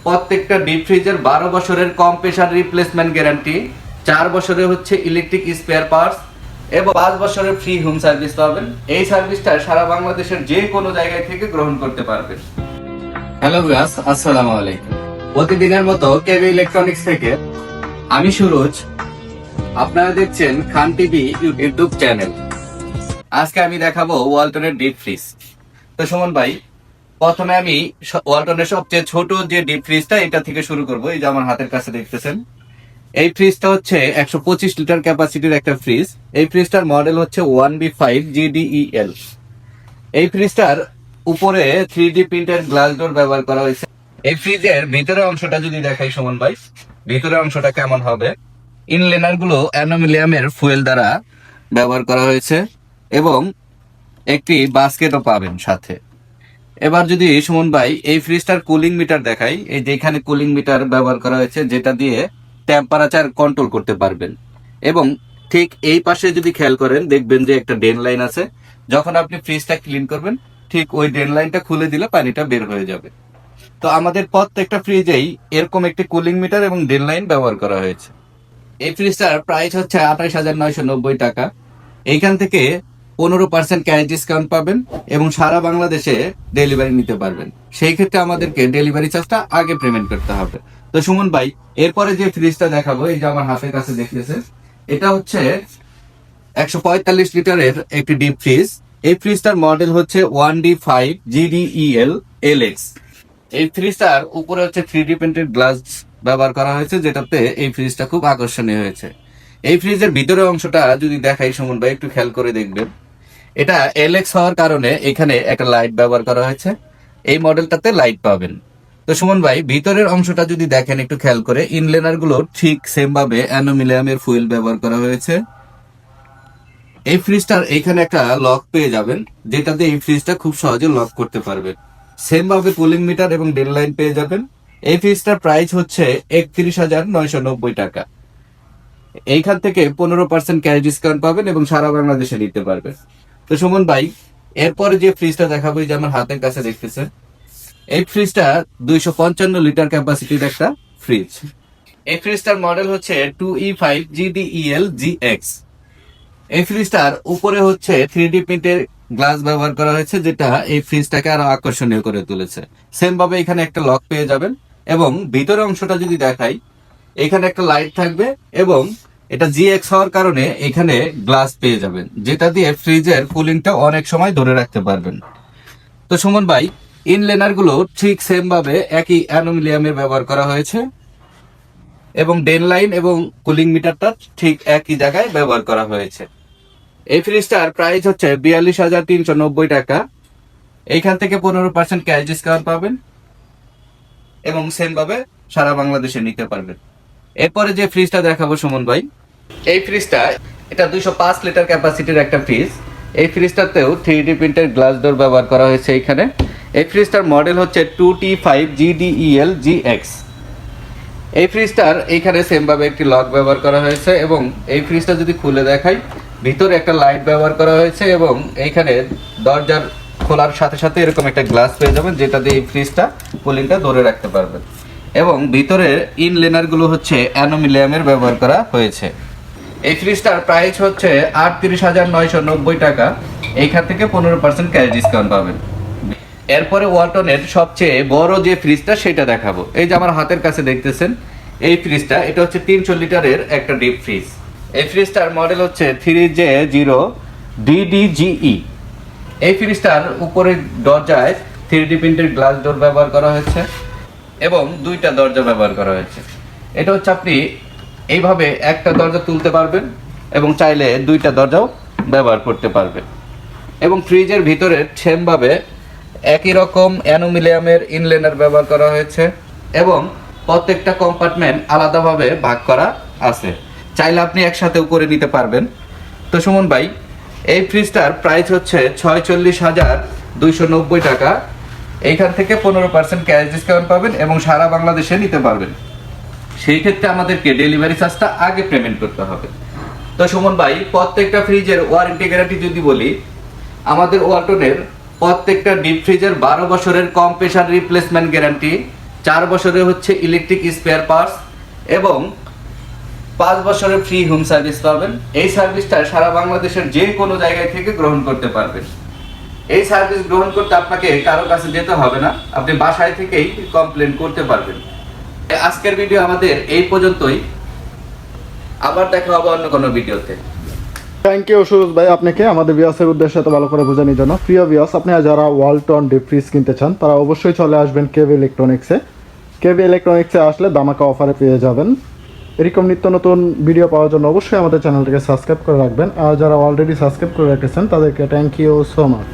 প্রত্যেকটা ডিপ ফ্রিজের 12 বছরের কম্প্রেসার রিপ্লেসমেন্ট গ্যারান্টি, 4 বছরের হচ্ছে ইলেকট্রিক স্পেয়ার পার্টস এবং 5 বছরের ফ্রি হোম সার্ভিস পাবেন। এই সার্ভিসটা সারা বাংলাদেশের যে কোনো জায়গায় থেকে গ্রহণ করতে পারবেন। হ্যালো ভিউয়ার্স, আসসালামু আলাইকুম। প্রতিদিনের মতো কেবি ইলেকট্রনিক্স থেকে আমি সুরজ, আপনারা দেখছেন খান টিভি ইউটিউব চ্যানেল। আজকে আমি দেখাবো ওয়ালটনের ডিপ ফ্রিজ। তো সুমন ভাই, প্রথমে আমি ওয়ালটনের সবচেয়ে ছোট যে ডিপ ফ্রিজটা এটা থেকে শুরু করব। এই যে আমার হাতের কাছে দেখতেছেন, এই ফ্রিজটা হচ্ছে 125 লিটার ক্যাপাসিটির একটা ফ্রিজ। এই ফ্রিজটার মডেল হচ্ছে 1B5 GDEL। এই ফ্রিজটার উপরে 3D প্রিন্টের গ্লাস ডোর ব্যবহার করা হয়েছে। এই ফ্রিজের ভিতরের অংশটা যদি দেখাই সুমন ভাই, ভিতরের অংশটা কেমন হবে, ইনলেনার গুলো অ্যালুমিনিয়ামের ফুয়েল দ্বারা ব্যবহার করা হয়েছে এবং একটি বাস্কেটও পাবেন সাথে। এবার যদি সুমন ভাই এই ফ্রিজটার কুলিং মিটার দেখাই, এই যে এখানে কুলিং মিটার ব্যবহার করা হয়েছে, যেটা দিয়ে টেম্পারেচার কন্ট্রোল করতে পারবেন। এবং ঠিক এই পাশে যদি খেয়াল করেন, দেখবেন যে একটা ড্রেন লাইন আছে। যখন আপনি ফ্রিজটা ক্লিন করবেন, ঠিক ওই ড্রেন লাইনটা খুলে দিলে পানিটা বের হয়ে যাবে। তো আমাদের প্রত্যেকটা ফ্রিজেই এরকম একটি কুলিং মিটার এবং ড্রেন লাইন ব্যবহার করা হয়েছে। এই ফ্রিজটার প্রাইস হচ্ছে 28,990 টাকা। এইখান থেকে 15% ক্যাশ ডিসকাউন্ট পাবেন এবং সারা বাংলাদেশে ডেলিভারি নিতে পারবেন। সেই ক্ষেত্রে আমাদেরকে ডেলিভারি চার্জটা আগে পেমেন্ট করতে হবে। তো সুমন ভাই, এরপরে যে ফ্রিজটা দেখাবো, এই যে আমার হাতের কাছে দেখতেছেন, এটা হচ্ছে 145 লিটারের একটি ডিপ ফ্রিজ। এই ফ্রিজটার মডেল হচ্ছে 1D5 GDEL LX। এই ফ্রিজটার উপরে হচ্ছে 3D প্রিন্টেড গ্লাস ব্যবহার করা হয়েছে, যেটাতে এই ফ্রিজটা খুব আকর্ষণীয় হয়েছে। এই ফ্রিজের ভিতরের অংশটা যদি দেখাই সুমন ভাই, একটু খেয়াল করে দেখবেন। এটা LX হওয়ার কারণে এখানে একটা লাইট ব্যবহার করা হয়েছে। এই মডেলটাতে লাইট পাবেন। তো সুমন ভাই, ভিতরের অংশটা যদি দেখেন একটু খেয়াল করে, ইনলেনার গুলো ঠিক সেম ভাবে অ্যালুমিনিয়ামের ফুয়েল ব্যবহার করা হয়েছে। এই ফ্রিজটার এখানে একটা লক পেয়ে যাবেন, যেটাতে এই ফ্রিজটা খুব সহজে লক করতে পারবেন। সেম ভাবে কুলিং মিটার এবং ডেড লাইন পেয়ে যাবেন। এই ফ্রিজটার প্রাইস হচ্ছে 31,990 টাকা। এইখান থেকে 15% ক্যাশ ডিসকাউন্ট পাবেন এবং সারা বাংলাদেশে নিতে পারবেন। তো সুমন ভাই, এরপরে যে ফ্রিজটা দেখাবো, যে আমার হাতের কাছে দেখতেছেন, এই ফ্রিজটা 255 লিটার ক্যাপাসিটির একটা ফ্রিজ। এই ফ্রিজটার মডেল হচ্ছে 2E5 GDEL GX। এই ফ্রিজটার উপরে হচ্ছে 3D প্রিন্টের গ্লাস ব্যবহার করা হয়েছে, যেটা এই ফ্রিজটাকে আরো আকর্ষণীয় করে তুলেছে। সেম ভাবে এখানে একটা লক পেয়ে যাবেন এবং ভিতরের অংশটা যদি দেখাই, এখানে একটা লাইট থাকবে এবং এটা GX হওয়ার কারণে এখানে গ্লাস পেয়ে যাবেন, যেটা দিয়ে ফ্রিজের কুলিংটা অনেক সময় ধরে রাখতে পারবেন। তো সুমন ভাই, ইনলেনার গুলো ঠিক সেম ভাবে একই অ্যালুমিনিয়ামের ব্যবহার করা হয়েছে এবং ডেন লাইন এবং কুলিং মিটারটা ঠিক একই জায়গায় ব্যবহার করা হয়েছে। এই ফ্রিজটার প্রাইস হচ্ছে 42,390 টাকা। এইখান থেকে 15% ক্যাশ ডিসকাউন্ট পাবেন এবং সেম ভাবে সারা বাংলাদেশে নিতে পারবেন। এরপরে যে ফ্রিজটা দেখাবো সুমন ভাই, এই ফ্রিজটা এটা 205 লিটার ক্যাপাসিটির একটা ফ্রিজ। এই ফ্রিজটাতেও 3D প্রিন্টের গ্লাস ডোর ব্যবহার করা হয়েছে এখানে। এই ফ্রিজটার মডেল হচ্ছে 2T5 GDEL GX। এই ফ্রিজটার এইখানে সেম ভাবে একটি লক ব্যবহার করা হয়েছে এবং এই ফ্রিজটা যদি খুলে দেখাই, ভিতরে একটা লাইট ব্যবহার করা হয়েছে এবং এইখানে দরজার খোলার সাথে সাথে এরকম একটা গ্লাস পেয়ে যাবেন, যেটা দিয়ে এই ফ্রিজটা কুলিংটা ধরে রাখতে পারবেন। এবং ভিতরের ইনলেনার গুলো হচ্ছে অ্যালুমিনিয়ামের ব্যবহার করা হয়েছে। এই ফ্রিজটার প্রাইস হচ্ছে 38,990 টাকা। এইখান থেকে 15% ক্যাশ ডিসকাউন্ট পাবেন। এরপরে ওয়ালটনের সবচেয়ে বড় যে ফ্রিজটা সেটা দেখাবো। এই যে আমার হাতের কাছে দেখতেছেন, এই ফ্রিজটা এটা হচ্ছে 300 লিটারের একটা ডিপ ফ্রিজ। এই ফ্রিজটার মডেল হচ্ছে 3J0 DDGE। এই ফ্রিজটার উপরে দরজায় 3D প্রিন্টেড গ্লাস ডোর ব্যবহার করা হয়েছে এবং দুইটা দরজা ব্যবহার করা হয়েছে। এটা হচ্ছে আপনি এইভাবে একটা দরজা তুলতে পারবেন এবং চাইলে দুইটা দরজাও ব্যবহার করতে পারবেন। এবং ফ্রিজের ভিতরে সেম ভাবে একই রকম অ্যালুমিনিয়ামের ইনলেনার ব্যবহার করা হয়েছে এবং প্রত্যেকটা কম্পার্টমেন্ট আলাদাভাবে ভাগ করা আছে, চাইলে আপনি একসাথেও করে নিতে পারবেন। তো সুমন ভাই, এই ফ্রিজটার প্রাইস হচ্ছে 46,290 টাকা। এইখান থেকে 15% ক্যাশ ডিসকাউন্ট পাবেন এবং সারা বাংলাদেশে নিতে পারবেন। সেই ক্ষেত্রে আমাদেরকে ডেলিভারি চার্জটা আগে পেমেন্ট করতে হবে। তো সুমন ভাই, প্রত্যেকটা ফ্রিজের ওয়ারেন্টি গ্যারান্টি যদি বলি, আমাদের ওয়ালটনের প্রত্যেকটা ডিপ ফ্রিজের 12 বছরের কম্প্রেসার রিপ্লেসমেন্ট গ্যারান্টি, 4 বছরের হচ্ছে ইলেকট্রিক স্পেয়ার পার্টস এবং 5 বছরের ফ্রি হোম সার্ভিস পাবেন। এই সার্ভিসটা সারা বাংলাদেশের যে কোনো জায়গায় থেকে গ্রহণ করতে পারবেন। এই সার্ভিস গ্রহণ করতে আপনাকে কারো কাছে যেতে হবে না, আপনি বাসায় থেকেই কমপ্লেন করতে পারবেন। আজকের ভিডিও আমাদের এই পর্যন্তই, আবার দেখা হবে অন্য কোনো ভিডিওতে। থ্যাংক ইউ সুরজ ভাই আপনাকে আমাদের ভিউয়ার্সের উদ্দেশ্যে এত ভালো করে বোঝানোর জন্য। প্রিয় ভিউয়ার্স, আপনারা যারা ওয়ালটন ডিপ ফ্রিজ কিনতে চান তারা অবশ্যই চলে আসবেন কেবি ইলেকট্রনিক্সে। কেবি ইলেকট্রনিক্সে আসলে দামাকা অফারে পেয়ে যাবেন। এরকম নিত্য নতুন ভিডিও পাওয়ার জন্য অবশ্যই আমাদের চ্যানেলটিকে সাবস্ক্রাইব করে রাখবেন। আর যারা অলরেডি সাবস্ক্রাইব করে রেখেছেন তাদেরকে থ্যাংক ইউ সো মাচ।